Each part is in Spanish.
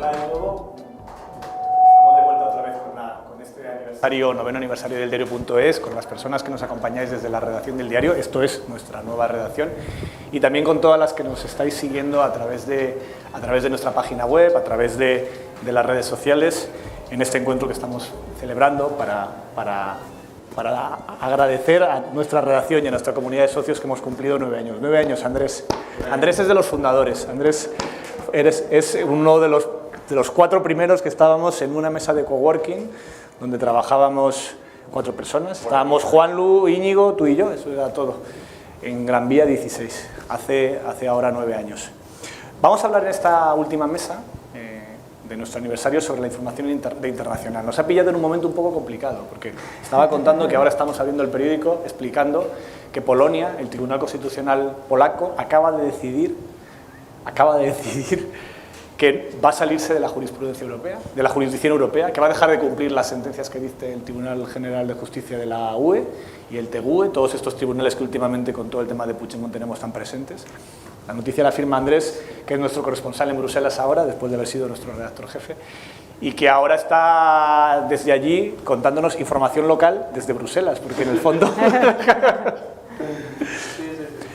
Hola de nuevo. Estamos de vuelta otra vez con este aniversario, noveno aniversario del diario.es, con las personas que nos acompañáis desde la redacción del diario. Esto es nuestra nueva redacción. Y también con todas las que nos estáis siguiendo a través de nuestra página web, a través de las redes sociales, en este encuentro que estamos celebrando para agradecer a nuestra redacción y a nuestra comunidad de socios que hemos cumplido 9 años. 9 años, Andrés. Andrés es de los fundadores. Andrés es uno de los 4 primeros que estábamos en una mesa de coworking donde trabajábamos 4 personas. Estábamos Juanlu, Íñigo, tú y yo, eso era todo, en Gran Vía 16, hace ahora 9 años. Vamos a hablar en esta última mesa de nuestro aniversario sobre la información internacional. Nos ha pillado en un momento un poco complicado, porque estaba contando que ahora estamos abriendo el periódico explicando que Polonia, el Tribunal Constitucional polaco, acaba de decidir que va a salirse de la jurisprudencia europea, de la jurisdicción europea, que va a dejar de cumplir las sentencias que dicta el Tribunal General de Justicia de la UE y el TGUE, todos estos tribunales que últimamente con todo el tema de Puigdemont tenemos tan presentes. La noticia la firma Andrés, que es nuestro corresponsal en Bruselas ahora, después de haber sido nuestro redactor jefe, y que ahora está desde allí contándonos información local desde Bruselas, porque en el fondo...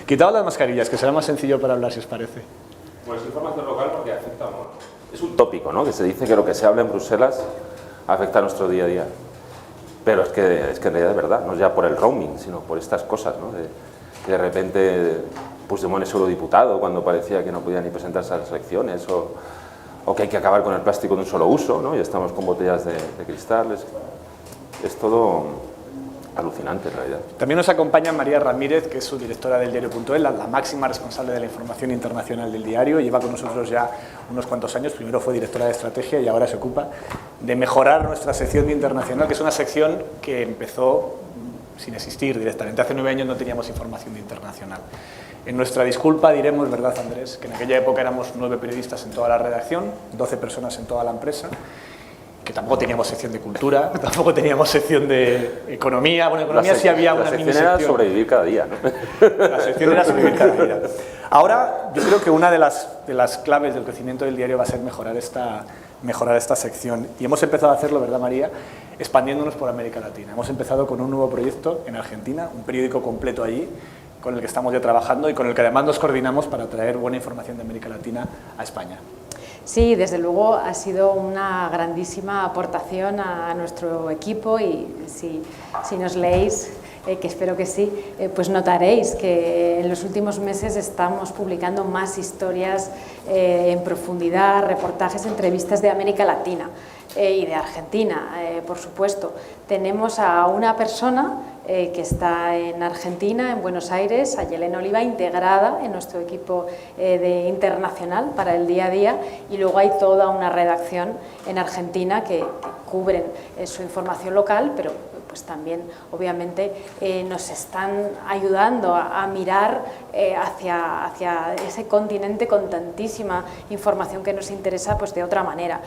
Quitaos las mascarillas, que será más sencillo para hablar, si os parece. Pues información local porque afecta, es un tópico, ¿no? Que se dice que lo que se habla en Bruselas afecta a nuestro día a día. Pero es que en realidad es verdad, no es ya por el roaming, sino por estas cosas, ¿no? Que de repente Puigdemont es eurodiputado cuando parecía que no podía ni presentarse a las elecciones, o que hay que acabar con el plástico de un solo uso, ¿no? Y estamos con botellas de cristal. Es todo alucinante en realidad. También nos acompaña María Ramírez, que es su directora del diario.es, la máxima responsable de la información internacional del diario. Lleva con nosotros ya unos cuantos años, primero fue directora de estrategia y ahora se ocupa de mejorar nuestra sección de internacional, que es una sección que empezó sin existir directamente. Hace 9 años no teníamos información de internacional. En nuestra disculpa diremos, ¿verdad, Andrés?, que en aquella época éramos 9 periodistas en toda la redacción, 12 personas en toda la empresa, que tampoco teníamos sección de cultura, tampoco teníamos sección de economía. Bueno, economía sí había una mini sección. La sección era sobrevivir cada día, ¿no? La sección era sobrevivir cada día. Ahora, yo creo que una de las claves del crecimiento del diario va a ser mejorar esta sección. Y hemos empezado a hacerlo, ¿verdad, María?, expandiéndonos por América Latina. Hemos empezado con un nuevo proyecto en Argentina, un periódico completo allí, con el que estamos ya trabajando y con el que además nos coordinamos para traer buena información de América Latina a España. Sí, desde luego ha sido una grandísima aportación a nuestro equipo y si nos leéis, que espero que sí, pues notaréis que en los últimos meses estamos publicando más historias en profundidad, reportajes, entrevistas de América Latina y de Argentina, por supuesto. Tenemos a una persona que está en Argentina, en Buenos Aires, a Yelena Oliva, integrada en nuestro equipo de internacional para el día a día, y luego hay toda una redacción en Argentina que cubren su información local, pero pues también obviamente nos están ayudando a mirar hacia ese continente con tantísima información que nos interesa, pues de otra manera.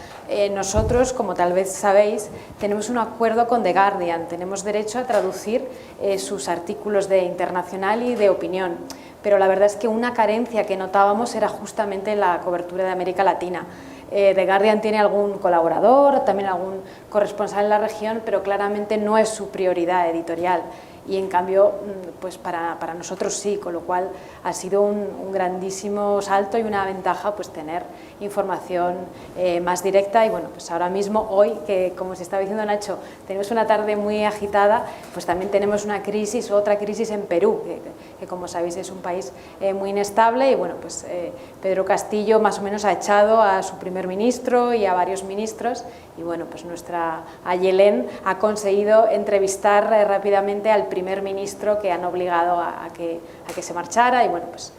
Nosotros, como tal vez sabéis, tenemos un acuerdo con The Guardian, tenemos derecho a traducir sus artículos de internacional y de opinión, pero la verdad es que una carencia que notábamos era justamente la cobertura de América Latina. The Guardian tiene algún colaborador, también algún corresponsal en la región, pero claramente no es su prioridad editorial. Y en cambio, pues para nosotros sí, con lo cual ha sido un grandísimo salto y una ventaja pues tener información más directa. Y bueno, pues ahora mismo, hoy, que como se estaba diciendo Nacho, tenemos una tarde muy agitada, pues también tenemos una crisis, otra crisis en Perú, que como sabéis es un país muy inestable, y bueno, pues Pedro Castillo más o menos ha echado a su primer ministro y a varios ministros, y bueno, pues nuestra Ayelén ha conseguido entrevistar rápidamente al primer ministro que han obligado a que se marchara, y bueno, pues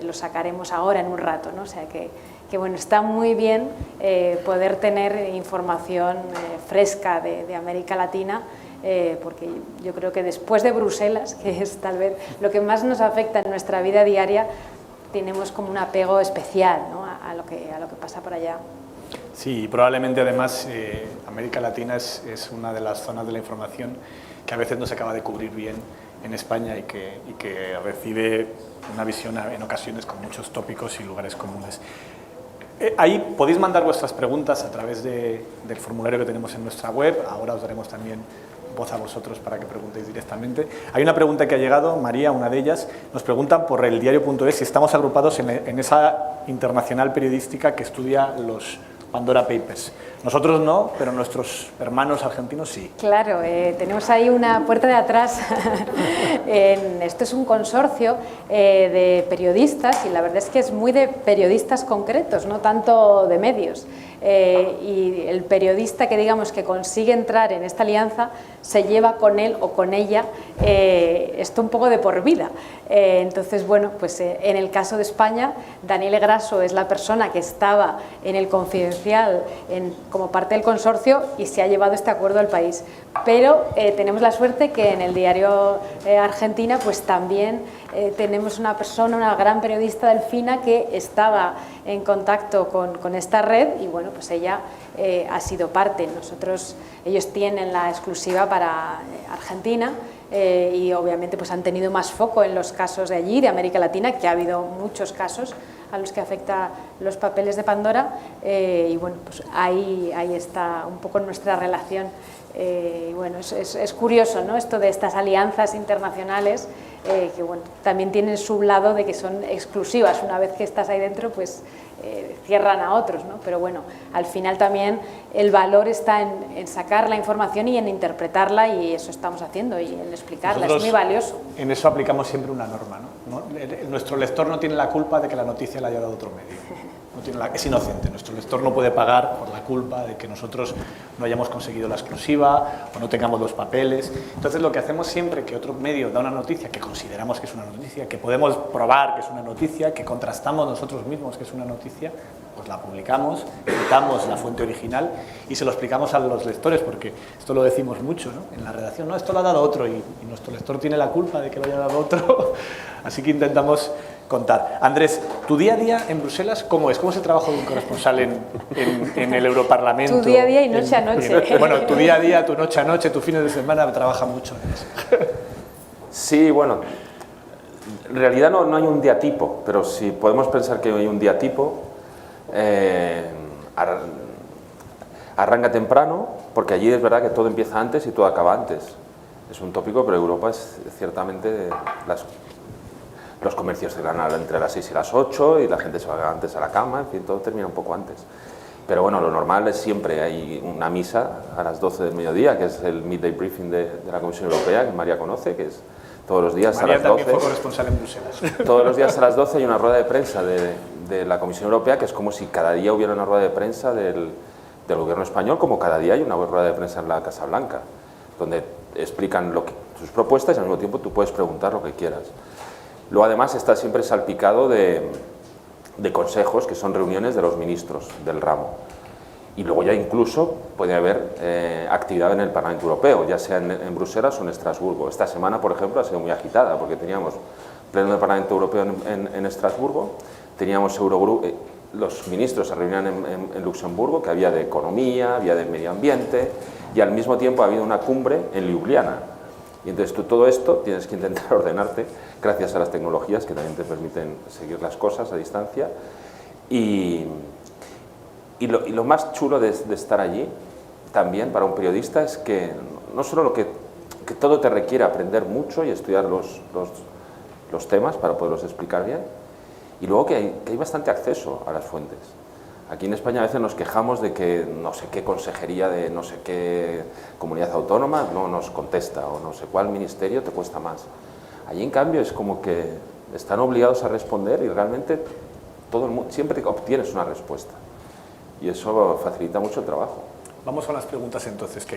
lo sacaremos ahora en un rato, ¿no? O sea que bueno, está muy bien poder tener información fresca de América Latina, porque yo creo que después de Bruselas, que es tal vez lo que más nos afecta en nuestra vida diaria, tenemos como un apego especial, ¿no?, a lo que pasa por allá. Sí, probablemente además América Latina es una de las zonas de la información que a veces no se acaba de cubrir bien en España y que recibe una visión en ocasiones con muchos tópicos y lugares comunes. Ahí podéis mandar vuestras preguntas a través del formulario que tenemos en nuestra web. Ahora os daremos también voz a vosotros para que preguntéis directamente. Hay una pregunta que ha llegado, María, una de ellas, nos preguntan por el diario.es si estamos agrupados en esa internacional periodística que estudia los Pandora Papers. Nosotros no, pero nuestros hermanos argentinos sí. Claro, tenemos ahí una puerta de atrás. Esto es un consorcio de periodistas y la verdad es que es muy de periodistas concretos, no tanto de medios. Y el periodista que digamos que consigue entrar en esta alianza se lleva con él o con ella esto un poco de por vida. Entonces, bueno, pues en el caso de España, Daniele Grasso es la persona que estaba en el Confidencial como parte del consorcio y se ha llevado este acuerdo al país. Pero tenemos la suerte que en el diario Argentina pues también tenemos una persona, una gran periodista delfina que estaba en contacto con esta red y bueno, pues ella ha sido parte. Ellos tienen la exclusiva para Argentina y obviamente pues han tenido más foco en los casos de allí, de América Latina, que ha habido muchos casos a los que afecta los papeles de Pandora y bueno, pues ahí está un poco nuestra relación. Y bueno, es curioso, ¿no?, esto de estas alianzas internacionales que bueno, también tienen su lado de que son exclusivas. Una vez que estás ahí dentro, pues cierran a otros, ¿no? Pero bueno, al final también el valor está en sacar la información y en interpretarla, y eso estamos haciendo, y en explicarla. Nosotros, es muy valioso. En eso aplicamos siempre una norma, ¿no? Nuestro lector no tiene la culpa de que la noticia la haya dado otro medio. Es inocente, nuestro lector no puede pagar por la culpa de que nosotros no hayamos conseguido la exclusiva o no tengamos los papeles. Entonces lo que hacemos siempre que otro medio da una noticia que consideramos que es una noticia, que podemos probar que es una noticia, que contrastamos nosotros mismos que es una noticia, pues la publicamos, quitamos la fuente original y se lo explicamos a los lectores, porque esto lo decimos mucho, ¿no?, en la redacción, no, esto lo ha dado otro y nuestro lector tiene la culpa de que lo haya dado otro, así que intentamos contar. Andrés, ¿tu día a día en Bruselas cómo es? ¿Cómo es el trabajo de un corresponsal en el Europarlamento? Tu día a día y noche a noche. Bueno, tu día a día, tu noche a noche, tu fines de semana, trabaja mucho en eso. Sí, bueno, en realidad no hay un día tipo, pero si podemos pensar que hay un día tipo, arranca temprano, porque allí es verdad que todo empieza antes y todo acaba antes. Es un tópico, pero Europa es ciertamente los comercios cierran entre las 6 y las 8 y la gente se va antes a la cama, en fin, todo termina un poco antes. Pero bueno, lo normal es siempre hay una misa a las 12 del mediodía, que es el midday briefing de la Comisión Europea, que María conoce, que es todos los días María a las 12. María también fue corresponsal en Bruselas. Todos los días a las 12 hay una rueda de prensa de la Comisión Europea, que es como si cada día hubiera una rueda de prensa del gobierno español, como cada día hay una rueda de prensa en la Casa Blanca, donde explican sus propuestas y al mismo tiempo tú puedes preguntar lo que quieras. Luego además está siempre salpicado de consejos, que son reuniones de los ministros del ramo. Y luego ya incluso puede haber actividad en el Parlamento Europeo, ya sea en Bruselas o en Estrasburgo. Esta semana, por ejemplo, ha sido muy agitada porque teníamos pleno del Parlamento Europeo en Estrasburgo, teníamos Eurogrupo, los ministros se reunían en Luxemburgo, que había de economía, había de medio ambiente, y al mismo tiempo ha habido una cumbre en Ljubljana. Y entonces tú todo esto tienes que intentar ordenarte gracias a las tecnologías que también te permiten seguir las cosas a distancia. Y lo más chulo de estar allí también para un periodista es que no solo que todo te requiere aprender mucho y estudiar los temas para poderlos explicar bien, y luego que hay bastante acceso a las fuentes. Aquí en España a veces nos quejamos de que no sé qué consejería de no sé qué comunidad autónoma no nos contesta, o no sé cuál ministerio te cuesta más. Allí en cambio es como que están obligados a responder y realmente todo el mundo, siempre obtienes una respuesta. Y eso facilita mucho el trabajo. Vamos con las preguntas entonces, que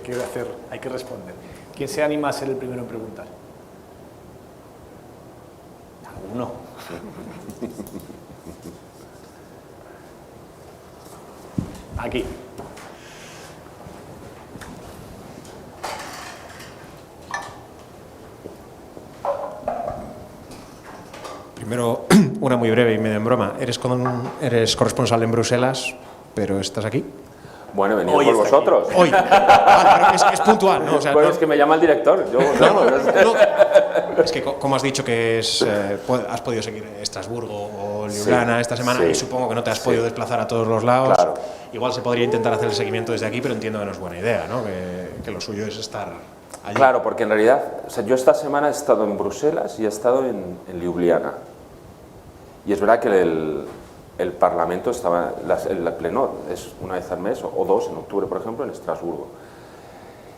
hay que responder. ¿Quién se anima a ser el primero en preguntar? ¿Alguno? Aquí. Primero, una muy breve y medio en broma. Eres corresponsal en Bruselas, pero ¿estás aquí? Bueno, he venido por vosotros. Hoy. Claro, es puntual, ¿no? O sea, bueno, es que me llama el director. Es que, como has dicho que has podido seguir Estrasburgo o Ljubljana esta semana, y supongo que no te has podido desplazar a todos los lados. Claro. Igual se podría intentar hacer el seguimiento desde aquí, pero entiendo que no es buena idea, ¿no? Que lo suyo es estar allí. Claro, porque en realidad, o sea, yo esta semana he estado en Bruselas y he estado en Ljubljana. Y es verdad que el Parlamento estaba, el Pleno es una vez al mes o dos, en octubre, por ejemplo, en Estrasburgo.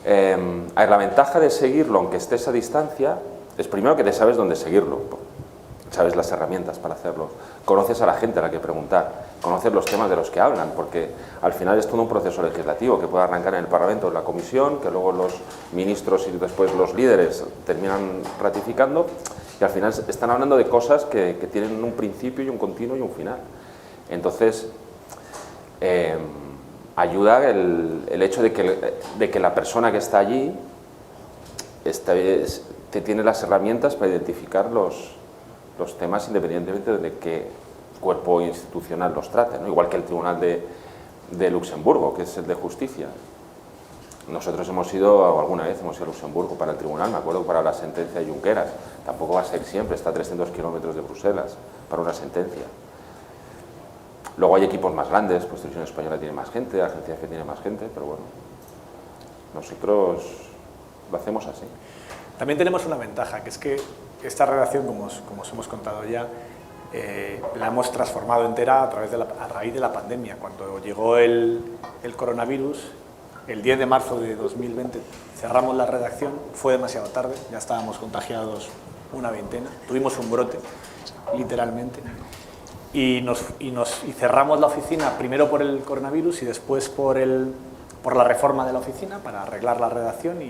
La ventaja de seguirlo, aunque estés a distancia, es primero que te sabes dónde seguirlo, sabes las herramientas para hacerlo, conoces a la gente a la que preguntar, conoces los temas de los que hablan, porque al final es todo un proceso legislativo que puede arrancar en el Parlamento, en la Comisión, que luego los ministros y después los líderes terminan ratificando, y al final están hablando de cosas que tienen un principio y un continuo y un final. Entonces, ayuda el hecho de que la persona que está allí tiene las herramientas para identificar los temas independientemente de qué cuerpo institucional los trate, ¿no? Igual que el Tribunal de Luxemburgo, que es el de justicia. Nosotros alguna vez hemos ido a Luxemburgo para el tribunal, me acuerdo, para la sentencia de Junqueras. Tampoco va a ser siempre, está a 300 kilómetros de Bruselas para una sentencia. Luego hay equipos más grandes, pues Televisión Española tiene más gente, Agencia F tiene más gente, pero bueno, nosotros lo hacemos así. También tenemos una ventaja, que es que esta redacción, como os hemos contado ya, la hemos transformado entera a raíz de la pandemia. Cuando llegó el coronavirus, el 10 de marzo de 2020, cerramos la redacción, fue demasiado tarde, ya estábamos contagiados una veintena, tuvimos un brote, literalmente, y cerramos la oficina primero por el coronavirus y después por la reforma de la oficina para arreglar la redacción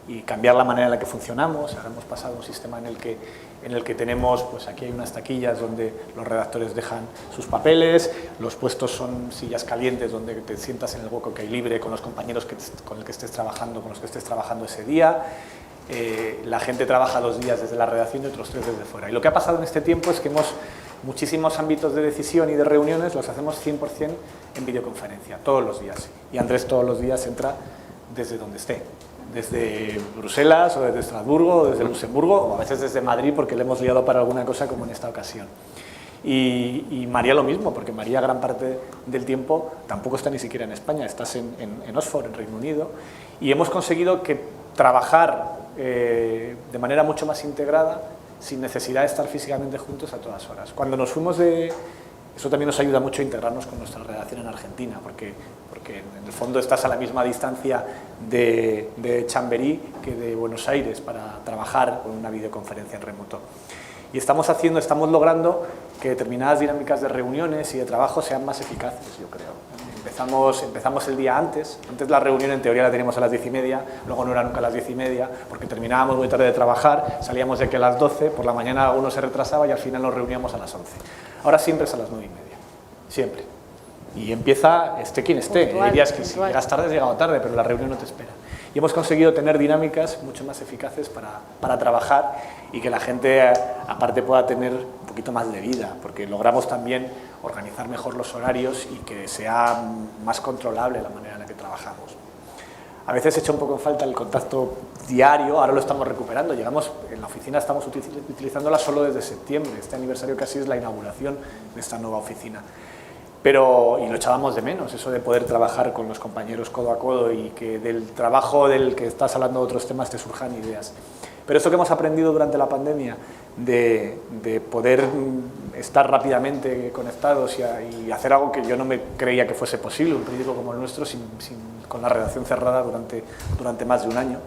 y cambiar la manera en la que funcionamos. Ahora hemos pasado a un sistema en el que tenemos, pues aquí hay unas taquillas donde los redactores dejan sus papeles, los puestos son sillas calientes donde te sientas en el hueco que hay libre con los compañeros con los que estés trabajando ese día. La gente trabaja 2 días desde la redacción y otros 3 desde fuera. Y lo que ha pasado en este tiempo es que muchísimos ámbitos de decisión y de reuniones los hacemos 100% en videoconferencia, todos los días. Y Andrés todos los días entra desde donde esté, desde Bruselas o desde Estrasburgo o desde Luxemburgo o a veces desde Madrid porque le hemos liado para alguna cosa como en esta ocasión. Y María lo mismo, porque María gran parte del tiempo tampoco está ni siquiera en España, estás en Oxford, en Reino Unido, y hemos conseguido que trabajar de manera mucho más integrada sin necesidad de estar físicamente juntos a todas horas. Cuando nos fuimos eso también nos ayuda mucho a integrarnos con nuestra redacción en Argentina, porque en el fondo estás a la misma distancia de Chamberí que de Buenos Aires para trabajar con una videoconferencia en remoto. Y estamos logrando que determinadas dinámicas de reuniones y de trabajo sean más eficaces, yo creo. Empezamos el día antes la reunión en teoría la teníamos a las 10:30, luego no era nunca a las 10:30, porque terminábamos muy tarde de trabajar, salíamos de aquí a las 12, por la mañana uno se retrasaba y al final nos reuníamos a las 11. Ahora siempre es a las 9:30, siempre. Y empieza quien esté, puntual, dirías que si llegas tarde has llegado tarde, pero la reunión no te espera. Y hemos conseguido tener dinámicas mucho más eficaces para trabajar y que la gente aparte pueda tener un poquito más de vida, porque logramos también organizar mejor los horarios y que sea más controlable la manera en la que trabajamos. A veces echa un poco en falta el contacto diario, ahora lo estamos recuperando, en la oficina estamos utilizándola solo desde septiembre, este aniversario casi es la inauguración de esta nueva oficina. Y lo echábamos de menos, eso de poder trabajar con los compañeros codo a codo y que del trabajo del que estás hablando de otros temas te surjan ideas. Pero esto que hemos aprendido durante la pandemia, de poder estar rápidamente conectados y hacer algo que yo no me creía que fuese posible, un periódico como el nuestro, con la redacción cerrada durante más de un año,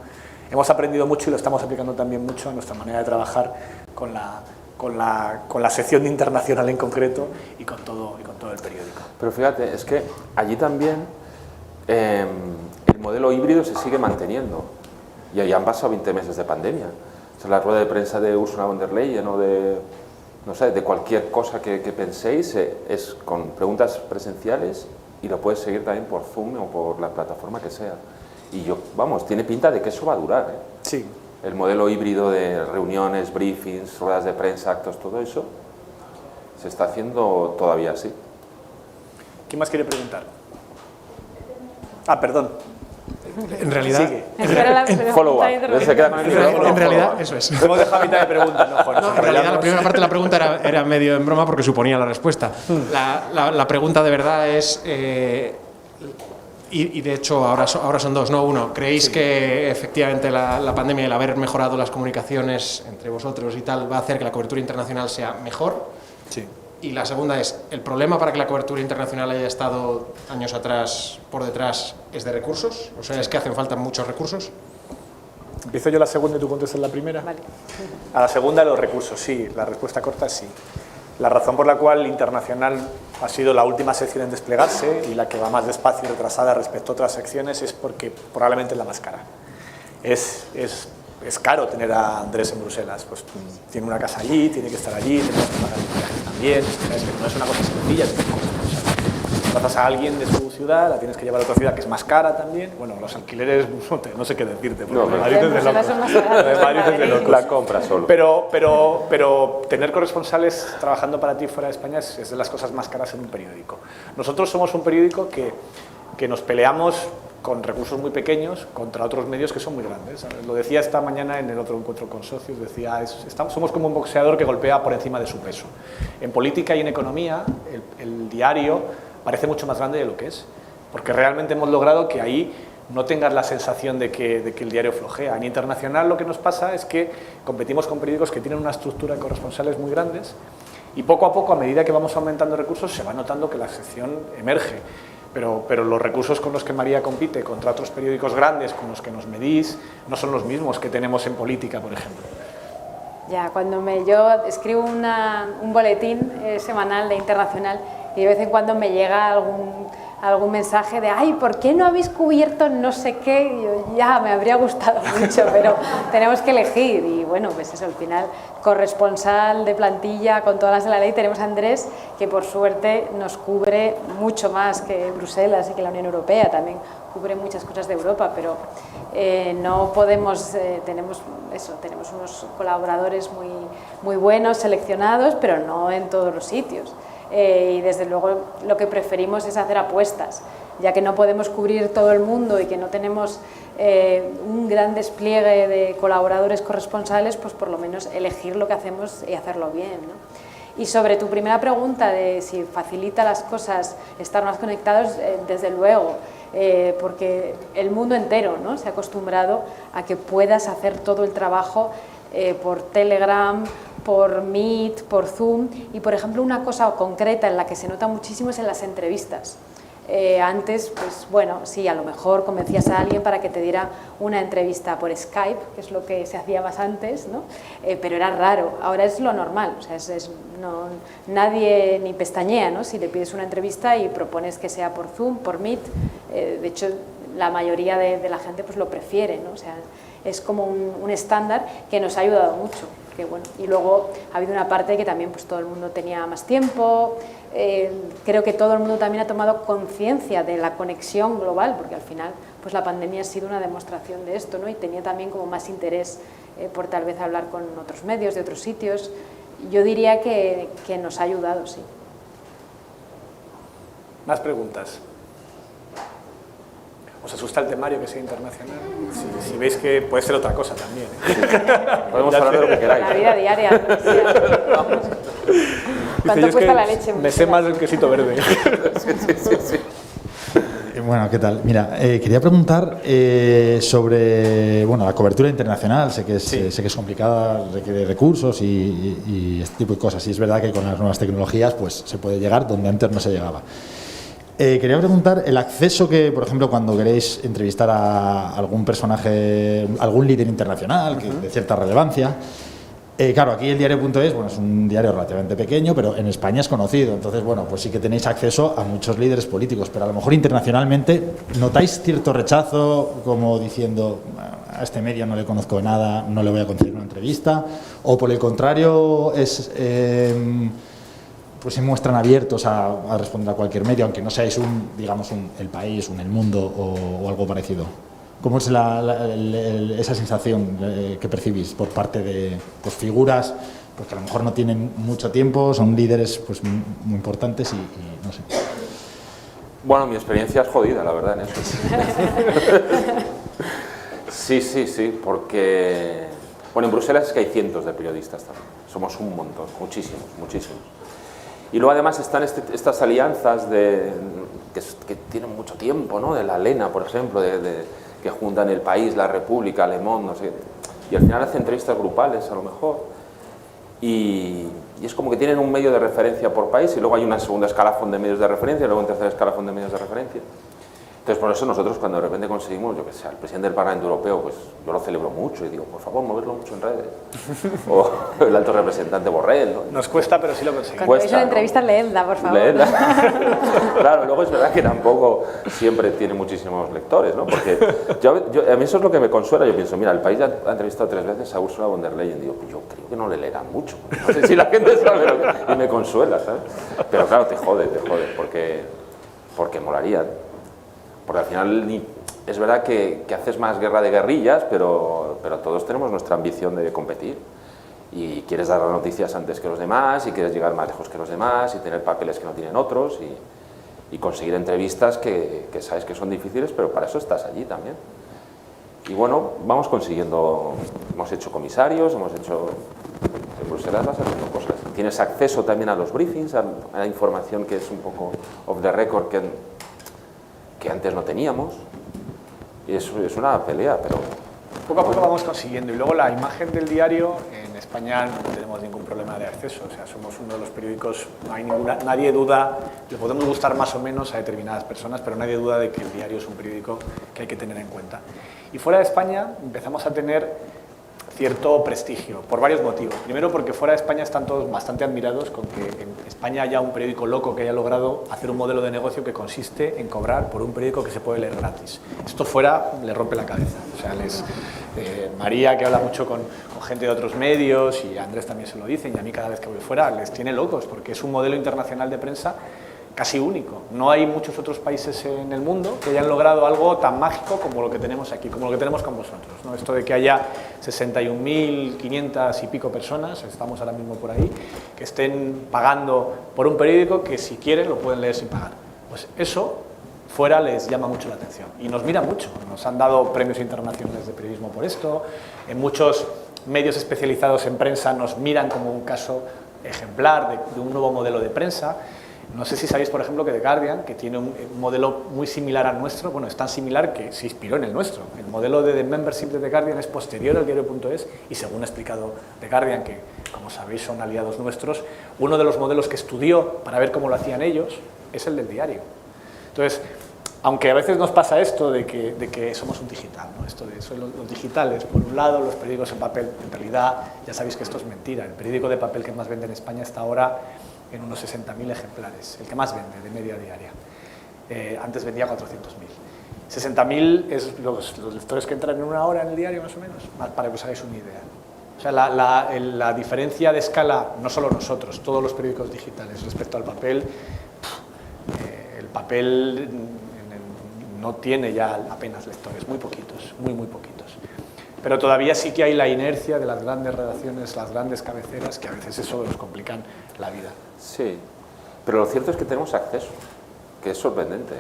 hemos aprendido mucho y lo estamos aplicando también mucho a nuestra manera de trabajar con la sección de internacional en concreto y con todo el periódico. Pero fíjate, es que allí también el modelo híbrido se sigue manteniendo y ya han pasado 20 meses de pandemia. O sea, la rueda de prensa de Ursula von der Leyen o de cualquier cosa que penséis es con preguntas presenciales y lo puedes seguir también por Zoom o por la plataforma que sea. Y tiene pinta de que eso va a durar, ¿eh? Sí. El modelo híbrido de reuniones, briefings, ruedas de prensa, actos, todo eso se está haciendo todavía así. ¿Quién más quiere preguntar? Ah, perdón. En realidad, en realidad, eso es. Hemos dejado mitad de pregunta, ¿no, Jorge? No, en realidad la primera parte de la pregunta era medio en broma porque suponía la respuesta. La pregunta de verdad es, y de hecho ahora son dos, no uno, ¿creéis que efectivamente la pandemia y el haber mejorado las comunicaciones entre vosotros y tal va a hacer que la cobertura internacional sea mejor? Sí. Y la segunda es, ¿el problema para que la cobertura internacional haya estado años atrás por detrás es de recursos? O sea, ¿es que hacen falta muchos recursos? ¿Empiezo yo la segunda y tú contestas la primera? Vale. A la segunda, los recursos, sí. La respuesta corta es sí. La razón por la cual internacional ha sido la última sección en desplegarse y la que va más despacio y retrasada respecto a otras secciones es porque probablemente es la más cara. Es caro tener a Andrés en Bruselas, pues tiene una casa allí, tiene que estar allí, tenemos que pagar viajes también, es que no es una cosa sencilla, pasas a alguien de su ciudad, la tienes que llevar a otra ciudad que es más cara también, bueno, los alquileres no sé qué decirte, porque Madrid es de locos. La compra solo. Pero tener corresponsales trabajando para ti fuera de España es de las cosas más caras en un periódico. Nosotros somos un periódico que nos peleamos con recursos muy pequeños contra otros medios que son muy grandes. Lo decía esta mañana en el otro encuentro con socios, decía, somos como un boxeador que golpea por encima de su peso. En política y en economía, el diario parece mucho más grande de lo que es, porque realmente hemos logrado que ahí no tengas la sensación de que el diario flojea. En internacional lo que nos pasa es que competimos con periódicos que tienen una estructura de corresponsales muy grandes y poco a poco, a medida que vamos aumentando recursos, se va notando que la sección emerge. Pero los recursos con los que María compite contra otros periódicos grandes con los que nos medís no son los mismos que tenemos en política, por ejemplo. Ya, cuando yo escribo un boletín semanal de internacional y de vez en cuando me llega algún mensaje de ¡ay, ¿por qué no habéis cubierto no sé qué? Y yo, ya, me habría gustado mucho, pero tenemos que elegir. Y bueno, pues eso, al final, corresponsal de plantilla con todas las de la ley, tenemos a Andrés, que por suerte nos cubre mucho más que Bruselas y que la Unión Europea, también cubre muchas cosas de Europa, pero no podemos, tenemos unos colaboradores muy buenos, seleccionados, pero no en todos los sitios. Y desde luego lo que preferimos es hacer apuestas, ya que no podemos cubrir todo el mundo y que no tenemos un gran despliegue de colaboradores corresponsales, pues por lo menos elegir lo que hacemos y hacerlo bien, ¿no? Y sobre tu primera pregunta de si facilita las cosas estar más conectados, desde luego, porque el mundo entero, ¿no?, se ha acostumbrado a que puedas hacer todo el trabajo por Telegram, por Meet, por Zoom, y por ejemplo una cosa concreta en la que se nota muchísimo es en las entrevistas. Antes, pues bueno, sí, a lo mejor convencías a alguien para que te diera una entrevista por Skype, que es lo que se hacía más antes, ¿no? Pero era raro, ahora es lo normal, o sea, nadie ni pestañea, ¿no?, si le pides una entrevista y propones que sea por Zoom, por Meet. De hecho, la mayoría de la gente pues lo prefiere, ¿no? O sea, es como un estándar que nos ha ayudado mucho. Que, bueno, y luego ha habido una parte que también pues todo el mundo tenía más tiempo, creo que todo el mundo también ha tomado conciencia de la conexión global, porque al final pues la pandemia ha sido una demostración de esto, ¿no?, y tenía también como más interés por tal vez hablar con otros medios de otros sitios. Yo diría que nos ha ayudado, sí. ¿Más preguntas? ¿Os asusta el temario que sea internacional? Si veis que puede ser otra cosa también, ¿eh? Podemos hablar de lo que queráis. La vida diaria. ¿Cuánto cuesta la leche? Me sé más del quesito verde. Sí. Bueno, ¿qué tal? Mira, quería preguntar sobre la cobertura internacional. Sé que es complicada, requiere recursos y este tipo de cosas. Y es verdad que con las nuevas tecnologías pues se puede llegar donde antes no se llegaba. Quería preguntar el acceso que, por ejemplo, cuando queréis entrevistar a algún personaje, algún líder internacional de cierta relevancia. Claro, aquí el diario.es, es un diario relativamente pequeño, pero en España es conocido. Entonces, pues sí que tenéis acceso a muchos líderes políticos, pero a lo mejor internacionalmente notáis cierto rechazo, como diciendo, a este medio no le conozco de nada, no le voy a conceder una entrevista, o por el contrario pues se muestran abiertos a responder a cualquier medio, aunque no seáis El País, El Mundo o algo parecido. ¿Cómo es esa sensación que percibís por parte de figuras que a lo mejor no tienen mucho tiempo, son líderes muy importantes y no sé? Bueno, mi experiencia es jodida, la verdad, en eso. Sí, porque... Bueno, en Bruselas es que hay cientos de periodistas también. Somos un montón, muchísimos. Y luego además están estas alianzas que tienen mucho tiempo, ¿no? De la Lena, por ejemplo, que juntan El País, La República, Le Monde, no sé. Y al final hacen entrevistas grupales, a lo mejor. Y es como que tienen un medio de referencia por país y luego hay una segunda escalafón de medios de referencia y luego un tercer escalafón de medios de referencia. Entonces, por eso nosotros cuando de repente conseguimos, yo que sé, al presidente del Parlamento Europeo, pues yo lo celebro mucho y digo, por favor, moverlo mucho en redes. O el alto representante Borrell, ¿no? Nos cuesta, pero sí lo conseguimos. Cuando veis una entrevista, leedla, por favor. Leedla. Claro, luego es verdad que tampoco siempre tiene muchísimos lectores, ¿no? Porque a mí eso es lo que me consuela. Yo pienso, mira, El País ya ha entrevistado 3 veces a Ursula von der Leyen. Digo, pues yo creo que no le leerán mucho. No sé si la gente sabe lo que... Y me consuela, ¿sabes? Pero claro, te jode, porque molaría. Porque al final es verdad que haces más guerra de guerrillas, pero todos tenemos nuestra ambición de competir. Y quieres dar las noticias antes que los demás, y quieres llegar más lejos que los demás, y tener papeles que no tienen otros, y conseguir entrevistas que sabes que son difíciles, pero para eso estás allí también. Y bueno, vamos consiguiendo, hemos hecho comisarios, en Bruselas vas haciendo cosas. Tienes acceso también a los briefings, a la información que es un poco off the record, que antes no teníamos, y eso es una pelea, pero... Poco a poco vamos consiguiendo, y luego la imagen del diario, en España no tenemos ningún problema de acceso, o sea, somos uno de los periódicos, no hay nadie duda, le podemos gustar más o menos a determinadas personas, pero nadie duda de que el diario es un periódico que hay que tener en cuenta. Y fuera de España empezamos a tener cierto prestigio, por varios motivos. Primero, porque fuera de España están todos bastante admirados con que en España haya un periódico loco que haya logrado hacer un modelo de negocio que consiste en cobrar por un periódico que se puede leer gratis. Esto fuera le rompe la cabeza. O sea, María, que habla mucho con gente de otros medios, y a Andrés también se lo dicen, y a mí cada vez que voy fuera les tiene locos, porque es un modelo internacional de prensa casi único. No hay muchos otros países en el mundo que hayan logrado algo tan mágico como lo que tenemos aquí, como lo que tenemos con vosotros, ¿no? Esto de que haya 61.500 y pico personas, estamos ahora mismo por ahí, que estén pagando por un periódico que si quieren lo pueden leer sin pagar. Pues eso fuera les llama mucho la atención y nos mira mucho. Nos han dado premios internacionales de periodismo por esto, en muchos medios especializados en prensa nos miran como un caso ejemplar de un nuevo modelo de prensa. No sé si sabéis, por ejemplo, que The Guardian, que tiene un modelo muy similar al nuestro, bueno, es tan similar que se inspiró en el nuestro. El modelo de membership de The Guardian es posterior al diario.es y, según ha explicado The Guardian, que como sabéis son aliados nuestros, uno de los modelos que estudió para ver cómo lo hacían ellos es el del diario. Entonces, aunque a veces nos pasa esto de que somos un digital, ¿no? Esto de son los digitales, por un lado, los periódicos en papel, en realidad ya sabéis que esto es mentira. El periódico de papel que más vende en España está ahora en unos 60.000 ejemplares, el que más vende de media diaria. Antes vendía 400.000. 60.000 es los lectores que entran en una hora en el diario, más o menos, para que os hagáis una idea. O sea, la diferencia de escala, no solo nosotros, todos los periódicos digitales respecto al papel, el papel no tiene ya apenas lectores, muy poquitos, muy poquitos. Pero todavía sí que hay la inercia de las grandes redacciones, las grandes cabeceras, que a veces eso nos complican la vida. Sí, pero lo cierto es que tenemos acceso, que es sorprendente,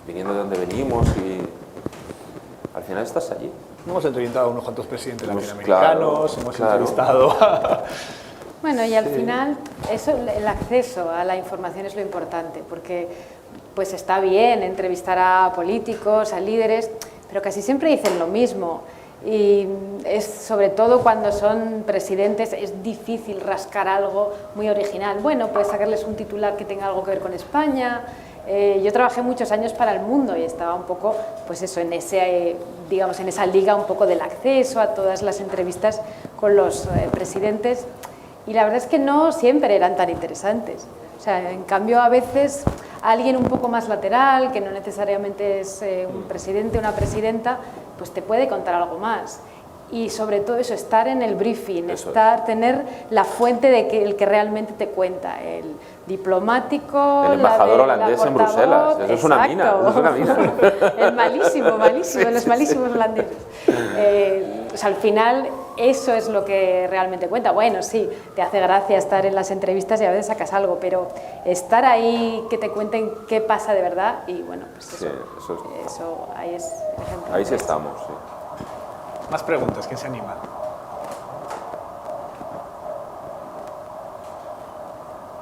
viniendo de donde venimos y al final estás allí. Hemos entrevistado a unos cuantos presidentes latinoamericanos, hemos entrevistado a... Bueno, y al final eso, el acceso a la información es lo importante, porque pues está bien entrevistar a políticos, a líderes, pero casi siempre dicen lo mismo. Y es sobre todo cuando son presidentes es difícil rascar algo muy original. Bueno, puedes sacarles un titular que tenga algo que ver con España. Yo trabajé muchos años para El Mundo y estaba un poco, pues eso, en ese, digamos, en esa liga un poco del acceso a todas las entrevistas con los presidentes, y la verdad es que no siempre eran tan interesantes. O sea, en cambio, a veces alguien un poco más lateral, que no necesariamente es un presidente o una presidenta, pues te puede contar algo más. Y sobre todo eso, estar en el briefing, tener la fuente de el que realmente te cuenta, el diplomático, el embajador holandés en Bruselas, eso es una mina, eso es una mina. El malísimo, los malísimos holandeses. O sea, al final eso es lo que realmente cuenta. Bueno, sí, te hace gracia estar en las entrevistas y a veces sacas algo, pero estar ahí, que te cuenten qué pasa de verdad, y bueno, pues Sí, eso ahí es ejemplo. ahí sí estamos, sí. Más preguntas, ¿quién se anima?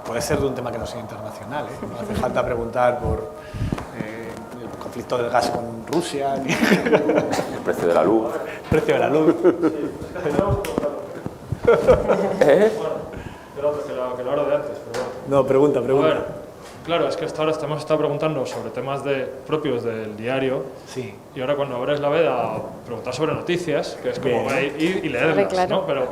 Puede ser de un tema que no sea internacional, ¿eh? No hace falta preguntar por el conflicto del gas con Rusia, ni El precio de la luz. el precio de la luz. ¿Eh? Que lo de antes, pero bueno. No, pregunta. A ver, claro, es que hasta ahora hemos estado preguntando sobre temas propios del diario, Sí. y ahora cuando abres la veda, preguntar sobre noticias, que es como Bien. ir y leerlas, Claro. ¿no? Pero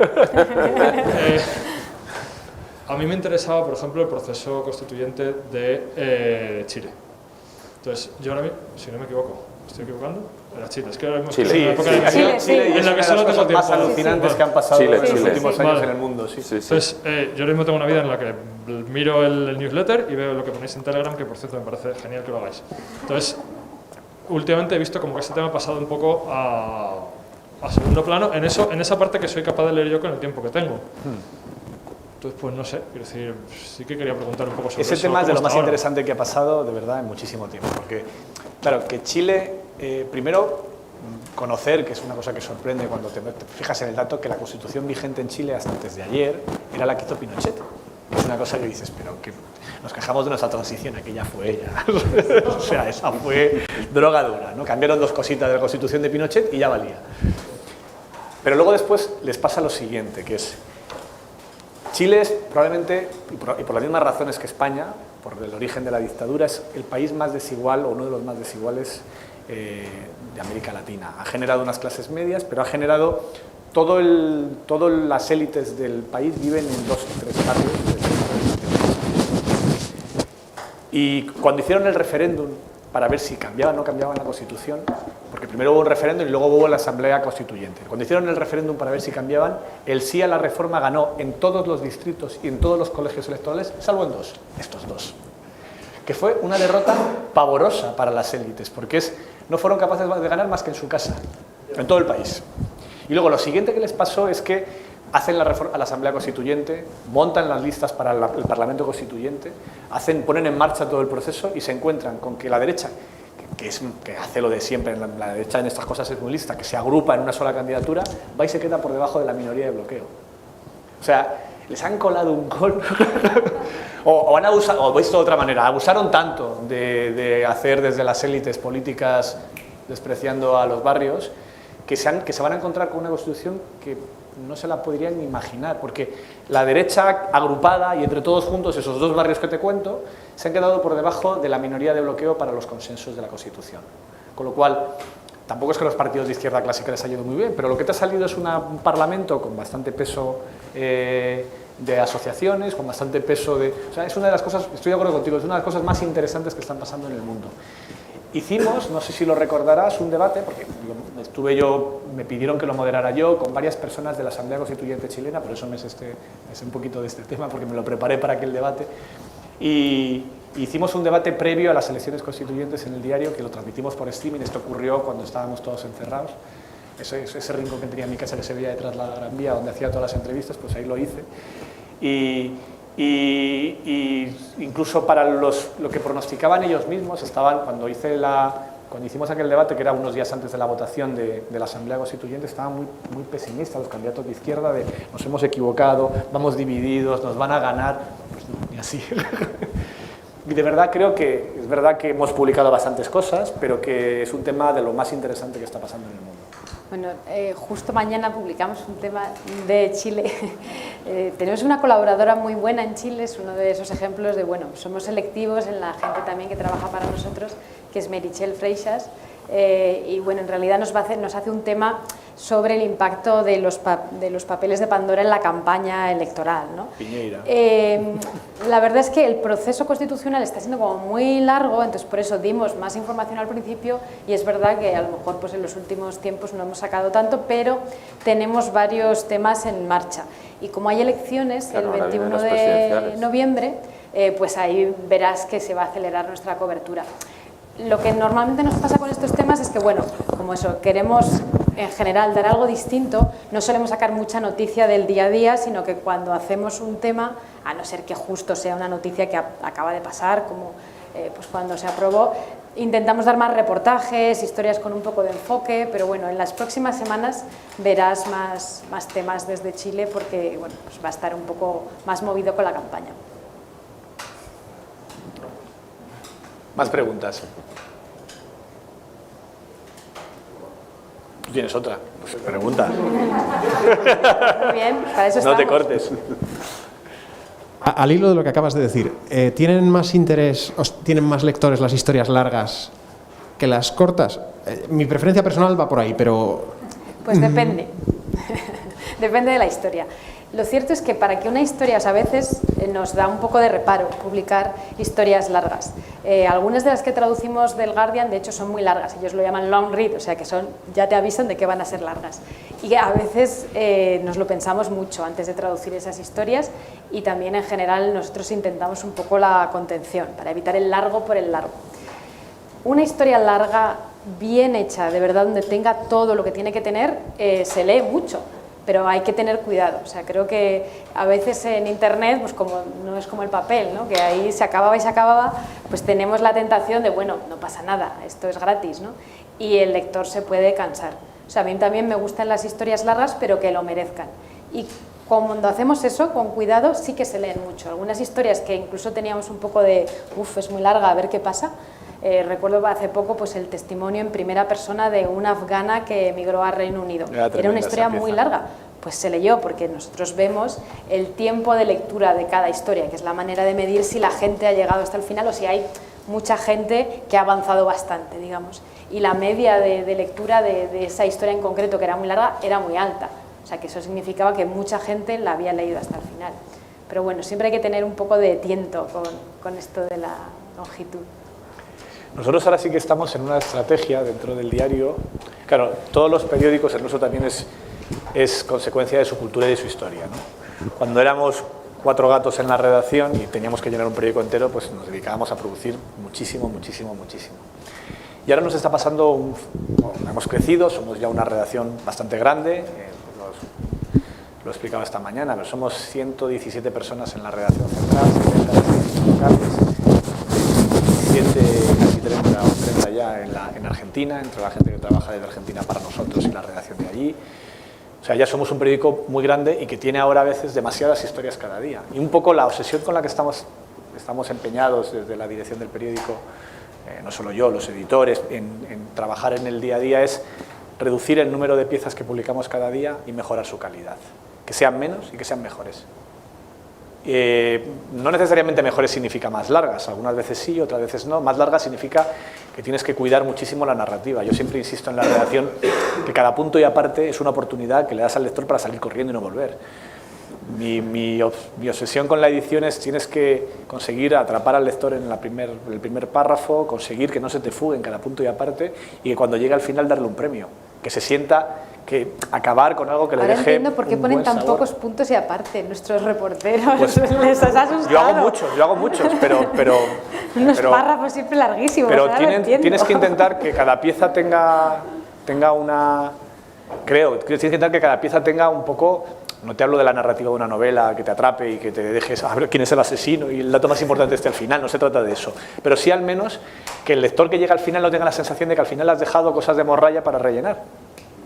a mí me interesaba, por ejemplo, el proceso constituyente de Chile. Entonces, yo ahora mismo, si no me equivoco, ¿estoy equivocando? Era Chile, es que ahora mismo Chile. estoy en Sí, una época de mi vida Chile, sí. y en es la una que de solo las tengo cosas más tiempo. alucinantes Sí, que han pasado Chile, en los Chile. últimos Sí, años vale. en el mundo. Sí. Sí, sí. Entonces, yo ahora mismo tengo una vida en la que miro el newsletter y veo lo que ponéis en Telegram, que por cierto me parece genial que lo hagáis. Entonces, últimamente he visto como que este tema ha pasado un poco a segundo plano, en esa parte que soy capaz de leer yo con el tiempo que tengo. Entonces, pues no sé, quiero decir, sí que quería preguntar un poco sobre Ese eso. tema es de ¿cómo lo más está ahora? interesante que ha pasado, de verdad, en muchísimo tiempo. Porque, claro, que Chile, primero, conocer, que es una cosa que sorprende cuando te fijas en el dato, que la constitución vigente en Chile hasta antes de ayer era la que hizo Pinochet. Es una cosa que dices, pero que nos quejamos de nuestra transición, aquella fue ella. O sea, esa fue droga dura, ¿no? Cambiaron dos cositas de la constitución de Pinochet y ya valía. Pero luego después les pasa lo siguiente, que es Chile es probablemente, y por las mismas razones que España, por el origen de la dictadura, es el país más desigual o uno de los más desiguales de América Latina. Ha generado unas clases medias, pero ha generado todas las élites del país viven en 2 o 3 barrios. Y cuando hicieron el referéndum para ver si cambiaba o no cambiaba la Constitución, porque primero hubo un referéndum y luego hubo la Asamblea Constituyente. Cuando hicieron el referéndum para ver si cambiaban, el sí a la reforma ganó en todos los distritos y en todos los colegios electorales, salvo en 2, estos 2. Que fue una derrota pavorosa para las élites, porque no fueron capaces de ganar más que en su casa, en todo el país. Y luego lo siguiente que les pasó es que hacen la reforma a la Asamblea Constituyente, montan las listas para el Parlamento Constituyente, ponen en marcha todo el proceso y se encuentran con que la derecha, que hace lo de siempre, la derecha en estas cosas es muy lista, que se agrupa en una sola candidatura, va y se queda por debajo de la minoría de bloqueo. O sea, les han colado un gol o han abusado, o visto de otra manera, abusaron tanto de hacer desde las élites políticas despreciando a los barrios que se van a encontrar con una constitución que no se la podrían ni imaginar, porque la derecha agrupada y entre todos juntos, esos 2 barrios que te cuento, se han quedado por debajo de la minoría de bloqueo para los consensos de la Constitución. Con lo cual, tampoco es que los partidos de izquierda clásica les haya ido muy bien, pero lo que te ha salido es un parlamento con bastante peso de asociaciones, con bastante peso de... O sea, es una de las cosas, estoy de acuerdo contigo, es una de las cosas más interesantes que están pasando en el mundo. Hicimos, no sé si lo recordarás, un debate, porque me pidieron que lo moderara yo, con varias personas de la Asamblea Constituyente chilena, por eso me sé un poquito de este tema, porque me lo preparé para aquel debate, y hicimos un debate previo a las elecciones constituyentes en el diario, que lo transmitimos por streaming. Esto ocurrió cuando estábamos todos encerrados, ese rincón que tenía en mi casa que se veía detrás de la Gran Vía, donde hacía todas las entrevistas, pues ahí lo hice, y incluso para lo que pronosticaban ellos mismos, cuando hicimos aquel debate, que era unos días antes de la votación de la Asamblea Constituyente, estaban muy pesimistas los candidatos de izquierda, de nos hemos equivocado, vamos divididos, nos van a ganar, pues no, ni así. Y de verdad creo que es verdad que hemos publicado bastantes cosas, pero que es un tema de lo más interesante que está pasando en el mundo. Bueno, justo mañana publicamos un tema de Chile. Tenemos una colaboradora muy buena en Chile, es uno de esos ejemplos de, bueno, somos selectivos en la gente también que trabaja para nosotros, que es Meritxell Freixas, y bueno, en realidad nos hace un tema sobre el impacto de los papeles de Pandora en la campaña electoral, ¿no? Piñeira. La verdad es que el proceso constitucional está siendo como muy largo, entonces por eso dimos más información al principio, y es verdad que a lo mejor pues en los últimos tiempos no hemos sacado tanto, pero tenemos varios temas en marcha. Y como hay elecciones Claro, el 21 de noviembre, pues ahí verás que se va a acelerar nuestra cobertura. Lo que normalmente nos pasa con estos temas es que, bueno, como eso, queremos en general dar algo distinto, no solemos sacar mucha noticia del día a día, sino que cuando hacemos un tema, a no ser que justo sea una noticia que acaba de pasar, como pues cuando se aprobó, intentamos dar más reportajes, historias con un poco de enfoque, pero bueno, en las próximas semanas verás más temas desde Chile porque bueno, pues va a estar un poco más movido con la campaña. Más preguntas. ¿Tú tienes otra? Pues pregunta. Muy bien, para eso estamos. No te cortes. Al hilo de lo que acabas de decir, ¿tienen más interés, tienen más lectores las historias largas que las cortas? Mi preferencia personal va por ahí, pero... Pues depende. Depende de la historia. Lo cierto es que para que una historia, o sea, a veces nos da un poco de reparo publicar historias largas. Algunas de las que traducimos del Guardian, de hecho, son muy largas. Ellos lo llaman long read, o sea, que ya te avisan de que van a ser largas. Y a veces nos lo pensamos mucho antes de traducir esas historias y también, en general, nosotros intentamos un poco la contención para evitar el largo por el largo. Una historia larga, bien hecha, de verdad, donde tenga todo lo que tiene que tener, se lee mucho. Pero hay que tener cuidado, o sea, creo que a veces en internet, pues como no es como el papel, ¿no? Que ahí se acababa y se acababa, pues tenemos la tentación de, bueno, no pasa nada, esto es gratis, ¿no? Y el lector se puede cansar. O sea, a mí también me gustan las historias largas, pero que lo merezcan. Y cuando hacemos eso, con cuidado, sí que se leen mucho. Algunas historias que incluso teníamos un poco de, es muy larga, a ver qué pasa. Recuerdo hace poco pues, el testimonio en primera persona de una afgana que emigró a Reino Unido. Era una historia muy larga, pues se leyó porque nosotros vemos el tiempo de lectura de cada historia, que es la manera de medir si la gente ha llegado hasta el final o si hay mucha gente que ha avanzado bastante, digamos. Y la media de lectura de esa historia en concreto, que era muy larga, era muy alta. O sea, que eso significaba que mucha gente la había leído hasta el final. Pero bueno, siempre hay que tener un poco de tiento con esto de la longitud. Nosotros ahora sí que estamos en una estrategia dentro del diario. Claro, todos los periódicos, el nuestro también es consecuencia de su cultura y de su historia, ¿no? Cuando éramos 4 gatos en la redacción y teníamos que llenar un periódico entero, pues nos dedicábamos a producir muchísimo. Y ahora nos está pasando, hemos crecido, somos ya una redacción bastante grande, lo explicaba esta mañana, pero somos 117 personas en la redacción central, 70 locales, casi 30 ya en Argentina, entre la gente que trabaja desde Argentina para nosotros y la redacción de allí. O sea, ya somos un periódico muy grande y que tiene ahora a veces demasiadas historias cada día. Y un poco la obsesión con la que estamos empeñados desde la dirección del periódico, no solo yo, los editores, en trabajar en el día a día es reducir el número de piezas que publicamos cada día y mejorar su calidad. Que sean menos y que sean mejores. No necesariamente mejores significa más largas, algunas veces sí, otras veces no. Más largas significa que tienes que cuidar muchísimo la narrativa. Yo siempre insisto en la redacción que cada punto y aparte es una oportunidad que le das al lector para salir corriendo y no volver. Mi obsesión con la edición es tienes que conseguir atrapar al lector en el primer párrafo, conseguir que no se te fugue en cada punto y aparte y que cuando llegue al final darle un premio, que se sienta que acabar con algo que ahora le deje. Ahora entiendo por qué ponen tan pocos puntos y aparte nuestros reporteros. Pues, les has asustado. Yo hago muchos, pero unos párrafos siempre larguísimos. Pero tienes que intentar que cada pieza tenga una. Tienes que intentar que cada pieza tenga un poco. No te hablo de la narrativa de una novela que te atrape y que te dejes a ver quién es el asesino y el dato más importante esté al final, no se trata de eso. Pero sí al menos que el lector que llega al final no tenga la sensación de que al final has dejado cosas de morralla para rellenar.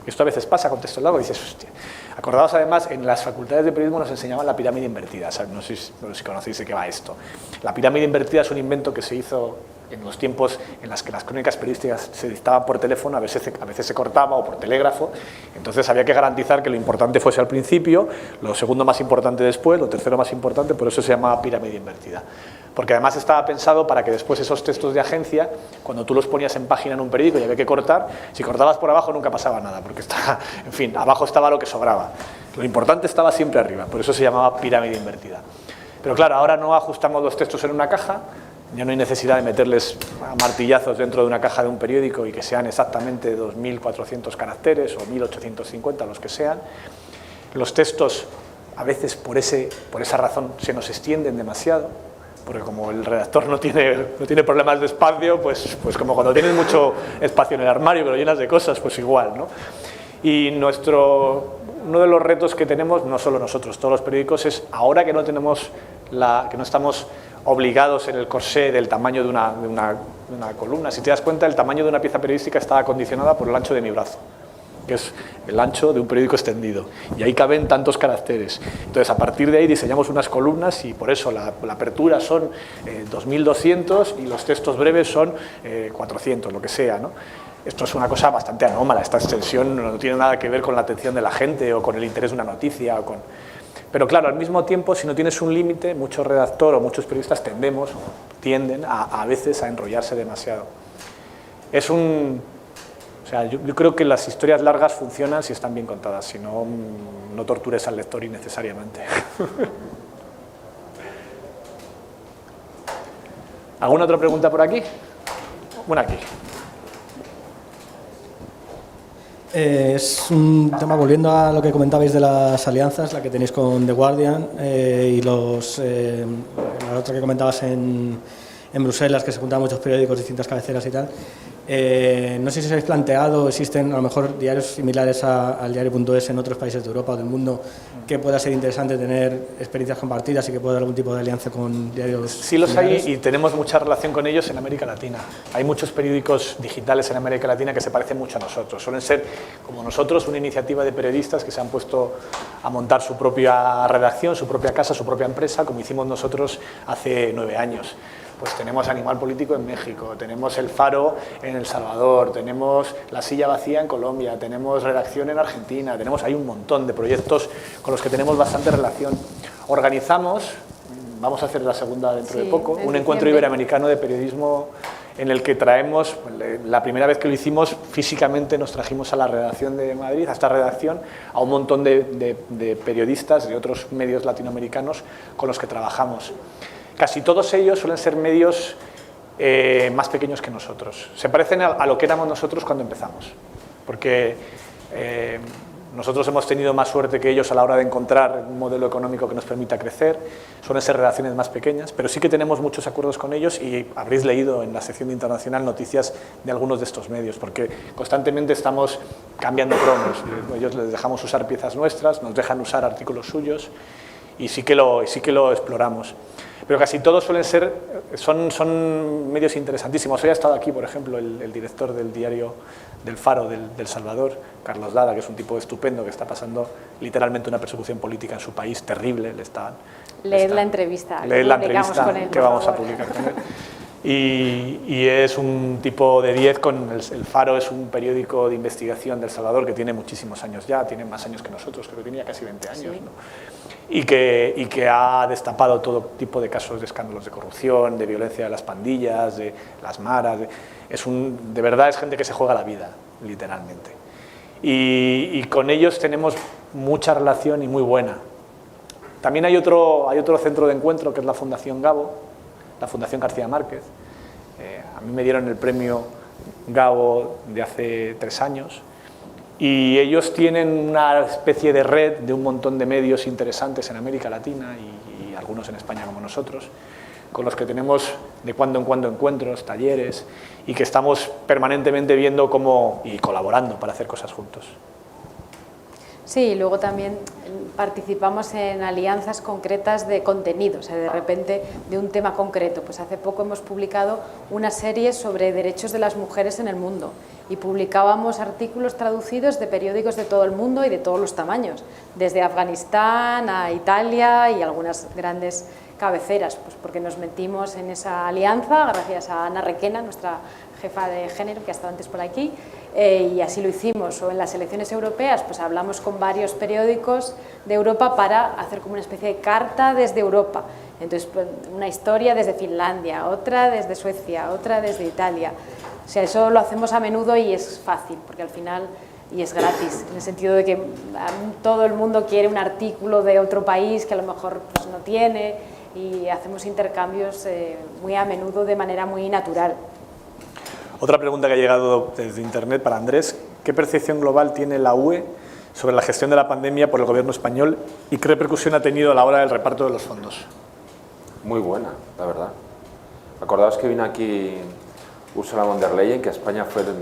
Esto a veces pasa con textos largos y dices, hostia. Acordaos además, en las facultades de periodismo nos enseñaban la pirámide invertida, ¿sabes? No sé si conocéis de qué va esto. La pirámide invertida es un invento que se hizo en los tiempos en los que las crónicas periodísticas se dictaban por teléfono, a veces se cortaba o por telégrafo, entonces había que garantizar que lo importante fuese al principio, lo segundo más importante después, lo tercero más importante, por eso se llamaba pirámide invertida. Porque además estaba pensado para que después esos textos de agencia, cuando tú los ponías en página en un periódico y había que cortar, si cortabas por abajo nunca pasaba nada, porque en fin, abajo estaba lo que sobraba. Lo importante estaba siempre arriba, por eso se llamaba pirámide invertida. Pero claro, ahora no ajustamos los textos en una caja, ya no hay necesidad de meterles a martillazos dentro de una caja de un periódico y que sean exactamente 2.400 caracteres o 1.850, los que sean. Los textos, a veces por esa razón, se nos extienden demasiado, porque como el redactor no tiene problemas de espacio, pues como cuando tienes mucho espacio en el armario que lo llenas de cosas, pues igual, ¿no? Y uno de los retos que tenemos, no solo nosotros, todos los periódicos, es ahora que no estamos obligados en el corsé del tamaño de una columna. Si te das cuenta, el tamaño de una pieza periodística está condicionada por el ancho de mi brazo, que es el ancho de un periódico extendido, y ahí caben tantos caracteres. Entonces, a partir de ahí diseñamos unas columnas y por eso la apertura son 2200 y los textos breves son 400, lo que sea, ¿no? Esto es una cosa bastante anómala, esta extensión no tiene nada que ver con la atención de la gente o con el interés de una noticia. Pero claro, al mismo tiempo, si no tienes un límite, muchos redactores o muchos periodistas tienden a veces a enrollarse demasiado. O sea, yo creo que las historias largas funcionan si están bien contadas, si no, no tortures al lector innecesariamente. ¿Alguna otra pregunta por aquí? Una aquí. Es un tema, volviendo a lo que comentabais de las alianzas, la que tenéis con The Guardian y la otra que comentabas en Bruselas, que se juntaban muchos periódicos, distintas cabeceras y tal. No sé si os habéis planteado, existen a lo mejor diarios similares al diario.es en otros países de Europa o del mundo, que pueda ser interesante tener experiencias compartidas y que pueda haber algún tipo de alianza con diarios Sí los similares. hay y tenemos mucha relación con ellos en América Latina. Hay muchos periódicos digitales en América Latina que se parecen mucho a nosotros. Suelen ser, como nosotros, una iniciativa de periodistas que se han puesto a montar su propia redacción, su propia casa, su propia empresa, como hicimos nosotros hace 9 años. Pues tenemos Animal Político en México, tenemos El Faro en El Salvador, tenemos La Silla Vacía en Colombia, tenemos Redacción en Argentina, hay un montón de proyectos con los que tenemos bastante relación. Organizamos, vamos a hacer la segunda dentro de poco, un encuentro iberoamericano de periodismo en el que traemos, la primera vez que lo hicimos, físicamente nos trajimos a la redacción de Madrid, a esta redacción, a un montón de periodistas de otros medios latinoamericanos con los que trabajamos. Casi todos ellos suelen ser medios más pequeños que nosotros. Se parecen a lo que éramos nosotros cuando empezamos, porque nosotros hemos tenido más suerte que ellos a la hora de encontrar un modelo económico que nos permita crecer. Suelen ser redacciones más pequeñas, pero sí que tenemos muchos acuerdos con ellos y habréis leído en la sección de Internacional noticias de algunos de estos medios, porque constantemente estamos cambiando cromos. Ellos les dejamos usar piezas nuestras, nos dejan usar artículos suyos y sí que lo exploramos. Pero casi todos son medios interesantísimos. Hoy ha estado aquí, por ejemplo, el director del diario del Faro del Salvador, Carlos Dada, que es un tipo estupendo que está pasando literalmente una persecución política en su país terrible. Leed la entrevista con él, que vamos a favor. publicar con él. Y es un tipo de 10 con El Faro, es un periódico de investigación del Salvador que tiene muchísimos años ya, tiene más años que nosotros, creo que tenía casi 20 años, Sí. ¿no? Y que ha destapado todo tipo de casos de escándalos de corrupción, de violencia de las pandillas, de las maras. De verdad es gente que se juega la vida, literalmente. Y con ellos tenemos mucha relación y muy buena. También hay otro centro de encuentro que es la Fundación Gabo, la Fundación García Márquez. A mí me dieron el premio Gabo de hace 3 años. Y ellos tienen una especie de red de un montón de medios interesantes en América Latina y algunos en España como nosotros, con los que tenemos de cuando en cuando encuentros, talleres y que estamos permanentemente viendo cómo y colaborando para hacer cosas juntos. Sí, y luego también participamos en alianzas concretas de contenido, o sea, de repente de un tema concreto. Pues hace poco hemos publicado una serie sobre derechos de las mujeres en el mundo y publicábamos artículos traducidos de periódicos de todo el mundo y de todos los tamaños, desde Afganistán a Italia y algunas grandes cabeceras, pues porque nos metimos en esa alianza gracias a Ana Requena, nuestra jefa de género, que ha estado antes por aquí, y así lo hicimos. O en las elecciones europeas, pues hablamos con varios periódicos de Europa para hacer como una especie de carta desde Europa. Entonces, pues, una historia desde Finlandia, otra desde Suecia, otra desde Italia. O sea, eso lo hacemos a menudo y es fácil, porque al final, y es gratis, en el sentido de que todo el mundo quiere un artículo de otro país que a lo mejor pues, no tiene, y hacemos intercambios muy a menudo de manera muy natural. Otra pregunta que ha llegado desde Internet para Andrés: ¿qué percepción global tiene la UE sobre la gestión de la pandemia por el gobierno español y qué repercusión ha tenido a la hora del reparto de los fondos? Muy buena, la verdad. Acordaos que vino aquí Ursula von der Leyen, que España fue el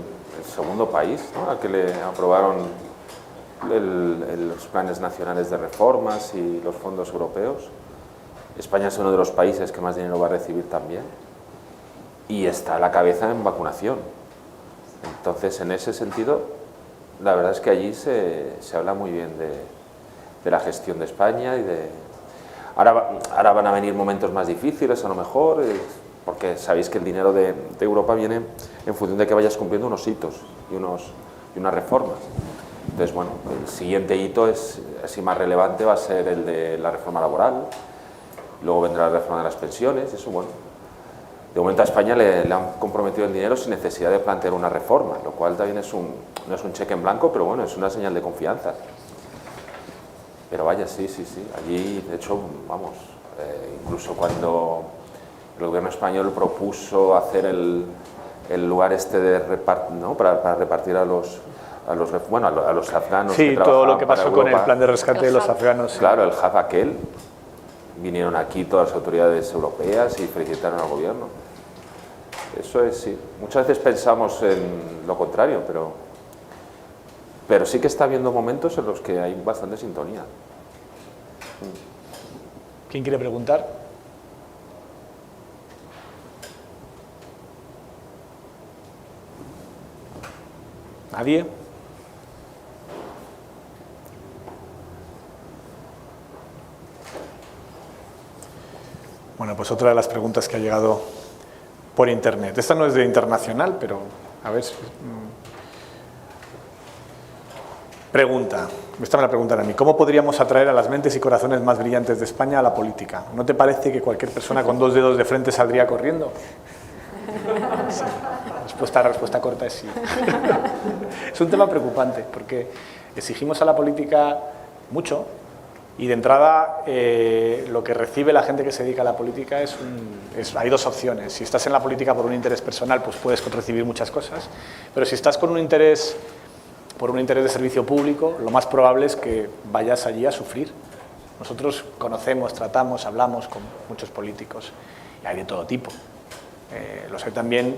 segundo país, ¿no?, al que le aprobaron los planes nacionales de reformas y los fondos europeos. España es uno de los países que más dinero va a recibir también y está a la cabeza en vacunación. Entonces, en ese sentido, la verdad es que allí se habla muy bien de la gestión de España y de... Ahora van a venir momentos más difíciles, a lo mejor, porque sabéis que el dinero de Europa viene en función de que vayas cumpliendo unos hitos y unas reformas. Entonces, bueno, el siguiente hito así más relevante va a ser el de la reforma laboral, luego vendrá la reforma de las pensiones, eso, bueno. De momento a España le han comprometido el dinero sin necesidad de plantear una reforma, lo cual también no es un cheque en blanco, pero bueno, es una señal de confianza. Pero vaya, sí. Allí, de hecho, vamos, incluso cuando el gobierno español propuso hacer el lugar este de ¿no? para repartir a los afganos. Sí, todo lo que pasó con el plan de rescate de los afganos. Claro, el hub aquel. Vinieron aquí todas las autoridades europeas y felicitaron al gobierno. Eso es, sí. Muchas veces pensamos en lo contrario, pero sí que está habiendo momentos en los que hay bastante sintonía. ¿Quién quiere preguntar? ¿Nadie? Bueno, pues otra de las preguntas que ha llegado por internet. Esta no es de internacional, pero a ver. Pregunta, esta me la preguntan a mí. ¿Cómo podríamos atraer a las mentes y corazones más brillantes de España a la política? ¿No te parece que cualquier persona con 2 dedos de frente saldría corriendo? Sí. Respuesta corta es sí. Es un tema preocupante porque exigimos a la política mucho. Y de entrada, lo que recibe la gente que se dedica a la política hay 2 opciones. Si estás en la política por un interés personal, pues puedes recibir muchas cosas. Pero si estás por un interés de servicio público, lo más probable es que vayas allí a sufrir. Nosotros conocemos, tratamos, hablamos con muchos políticos y hay de todo tipo. Los hay también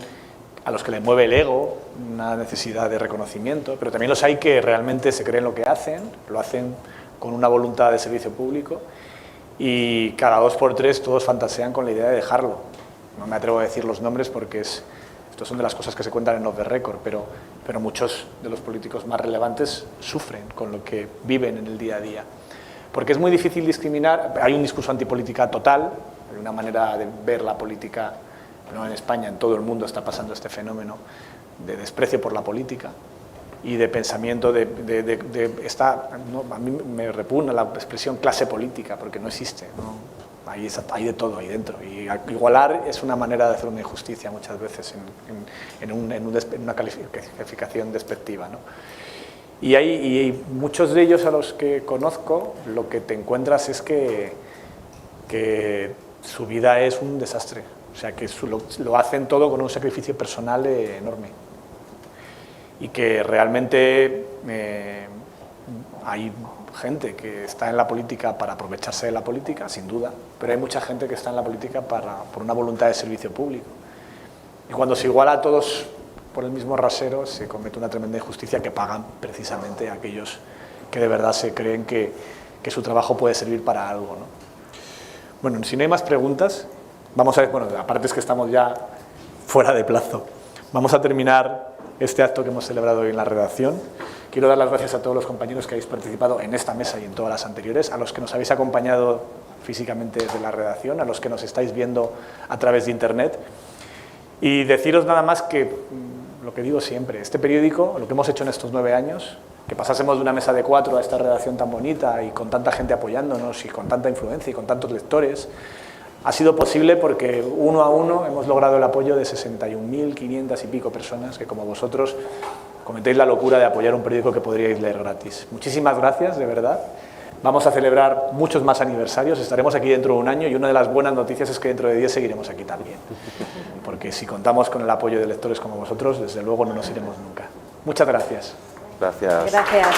a los que les mueve el ego, una necesidad de reconocimiento, pero también los hay que realmente se creen lo que hacen, lo hacen con una voluntad de servicio público y cada 2 por 3 todos fantasean con la idea de dejarlo. No me atrevo a decir los nombres porque estos son de las cosas que se cuentan en off the record, pero muchos de los políticos más relevantes sufren con lo que viven en el día a día. Porque es muy difícil discriminar, hay un discurso antipolítica total, hay una manera de ver la política, no en España, en todo el mundo está pasando este fenómeno de desprecio por la política y de pensamiento ¿no? A mí me repugna la expresión clase política porque no existe, ¿no? Hay de todo ahí dentro y igualar es una manera de hacer una injusticia muchas veces en una calificación despectiva, ¿no? Y hay muchos de ellos a los que conozco, lo que te encuentras es que su vida es un desastre, o sea que lo hacen todo con un sacrificio personal enorme. Y que realmente hay gente que está en la política para aprovecharse de la política, sin duda, pero hay mucha gente que está en la política por una voluntad de servicio público. Y cuando se iguala a todos por el mismo rasero, se comete una tremenda injusticia que pagan precisamente aquellos que de verdad se creen que su trabajo puede servir para algo, ¿no? Bueno, si no hay más preguntas, vamos a ver, bueno, aparte es que estamos ya fuera de plazo, vamos a terminar este acto que hemos celebrado hoy en la redacción. Quiero dar las gracias a todos los compañeros que habéis participado en esta mesa y en todas las anteriores, a los que nos habéis acompañado físicamente desde la redacción, a los que nos estáis viendo a través de internet. Y deciros nada más que, lo que digo siempre, este periódico, lo que hemos hecho en estos 9 años, que pasásemos de una mesa de 4 a esta redacción tan bonita y con tanta gente apoyándonos y con tanta influencia y con tantos lectores, ha sido posible porque uno a uno hemos logrado el apoyo de 61.500 y pico personas que, como vosotros, cometéis la locura de apoyar un periódico que podríais leer gratis. Muchísimas gracias, de verdad. Vamos a celebrar muchos más aniversarios, estaremos aquí dentro de un año y una de las buenas noticias es que dentro de 10 seguiremos aquí también. Porque si contamos con el apoyo de lectores como vosotros, desde luego no nos iremos nunca. Muchas gracias. Gracias. Gracias.